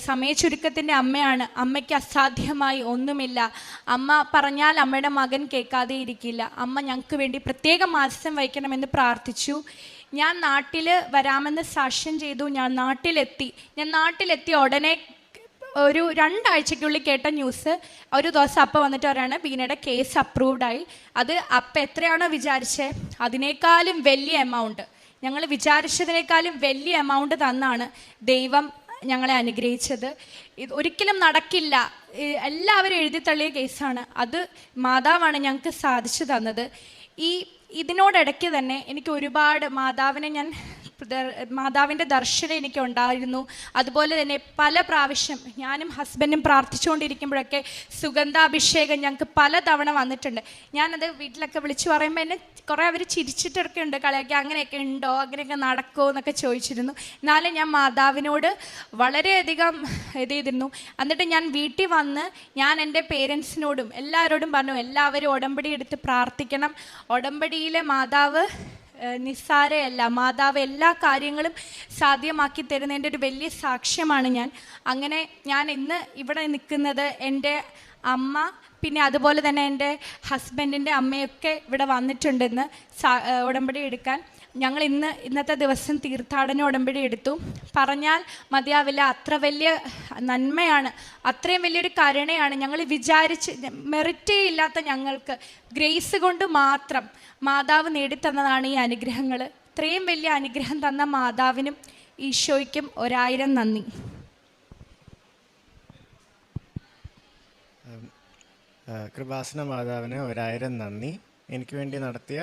സമയചുരുക്കത്തിൻ്റെ അമ്മയാണ്, അമ്മയ്ക്ക് അസാധ്യമായി ഒന്നുമില്ല, അമ്മ പറഞ്ഞാൽ അമ്മയുടെ മകൻ കേൾക്കാതെ ഇരിക്കില്ല, അമ്മ ഞങ്ങൾക്ക് വേണ്ടി പ്രത്യേകം മാധ്യസ്ഥം വഹിക്കണമെന്ന് പ്രാർത്ഥിച്ചു. ഞാൻ നാട്ടിൽ വരാമെന്ന് സാക്ഷ്യം ചെയ്തു. ഞാൻ നാട്ടിലെത്തി ഉടനെ ഒരു 2 ആഴ്ചയ്ക്കുള്ളിൽ കേട്ട ന്യൂസ്, ഒരു ദിവസം അപ്പ വന്നിട്ട് പറയാണ് ബീനയുടെ കേസ് അപ്രൂവ്ഡായി. അത് അപ്പ എത്രയാണോ വിചാരിച്ചത് അതിനേക്കാളും വലിയ എമൗണ്ട്, ഞങ്ങൾ വിചാരിച്ചതിനേക്കാളും വലിയ എമൗണ്ട് തന്നാണ് ദൈവം ഞങ്ങളെ അനുഗ്രഹിച്ചത്. ഇത് ഒരിക്കലും നടക്കില്ല, എല്ലാവരും എഴുതി തള്ളിയ കേസാണ്. അത് മാതാവാണ് ഞങ്ങൾക്ക് സാധിച്ചു തന്നത്. ഇതിനോടിടയ്ക്ക് തന്നെ എനിക്ക് ഒരുപാട് മാതാവിനെ ഞാൻ മാതാവിൻ്റെ ദർശനം എനിക്കുണ്ടായിരുന്നു. അതുപോലെ തന്നെ പല പ്രാവശ്യം ഞാനും ഹസ്ബൻഡും പ്രാർത്ഥിച്ചുകൊണ്ടിരിക്കുമ്പോഴൊക്കെ സുഗന്ധാഭിഷേകം ഞങ്ങൾക്ക് പല തവണ വന്നിട്ടുണ്ട്. ഞാനത് വീട്ടിലൊക്കെ വിളിച്ചു പറയുമ്പോൾ എന്നെ കുറേ അവർ ചിരിച്ചിട്ടൊക്കെ ഉണ്ട്, കളിയാക്കി അങ്ങനെയൊക്കെ ഉണ്ടോ, അങ്ങനെയൊക്കെ നടക്കുമോ എന്നൊക്കെ ചോദിച്ചിരുന്നു. എന്നാലും ഞാൻ മാതാവിനോട് വളരെയധികം ഇത് ചെയ്തിരുന്നു. എന്നിട്ട് ഞാൻ വീട്ടിൽ വന്ന് ഞാൻ എൻ്റെ പേരൻസിനോടും എല്ലാവരോടും പറഞ്ഞു, എല്ലാവരും ഉടമ്പടി എടുത്ത് പ്രാർത്ഥിക്കണം. ഉടമ്പടിയിലെ മാതാവ് നിസ്സാരയല്ല, മാതാവ് എല്ലാ കാര്യങ്ങളും സാധ്യമാക്കി തരുന്നതിൻ്റെ ഒരു വലിയ സാക്ഷ്യമാണ് ഞാൻ. അങ്ങനെ ഞാൻ ഇന്ന് ഇവിടെ നിൽക്കുന്നത് എൻ്റെ അമ്മ, പിന്നെ അതുപോലെ തന്നെ എൻ്റെ ഹസ്ബൻഡിൻ്റെ അമ്മയൊക്കെ ഇവിടെ വന്നിട്ടുണ്ടെന്ന് ഉടമ്പടി എടുക്കാൻ. ഞങ്ങൾ ഇന്നത്തെ ദിവസം തീർത്ഥാടന ഉടമ്പടി എടുത്തു. പറഞ്ഞാൽ മതിയാവില്ല, അത്ര വലിയ നന്മയാണ്, അത്രയും വലിയൊരു കരുണയാണ്. ഞങ്ങൾ വിചാരിച്ച് മെറിറ്റേ ഇല്ലാത്ത ഞങ്ങൾക്ക് ഗ്രേസ് കൊണ്ട് മാത്രം മാതാവ് നേടിത്തന്നതാണ് ഈ അനുഗ്രഹങ്ങൾ. ഇത്രയും വലിയ അനുഗ്രഹം തന്ന മാതാവിനും ഈശോയ്ക്കും 1000 നന്ദി. കൃപാസന മാതാവിന് 1000 നന്ദി. എനിക്ക് വേണ്ടി നടത്തിയ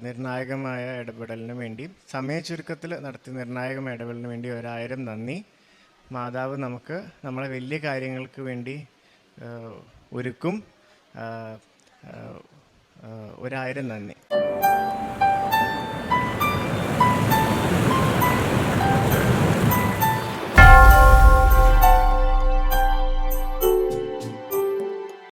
നിർണായകമായ ഇടപെടലിന് വേണ്ടി, സമയചുരുക്കത്തിൽ നടത്തിയ നിർണായകമായ ഇടപെടലിന് വേണ്ടി 1000 നന്ദി. മാതാവ് നമ്മളെ വലിയ കാര്യങ്ങൾക്ക് വേണ്ടി ഒരുക്കും. 1000 നന്ദി.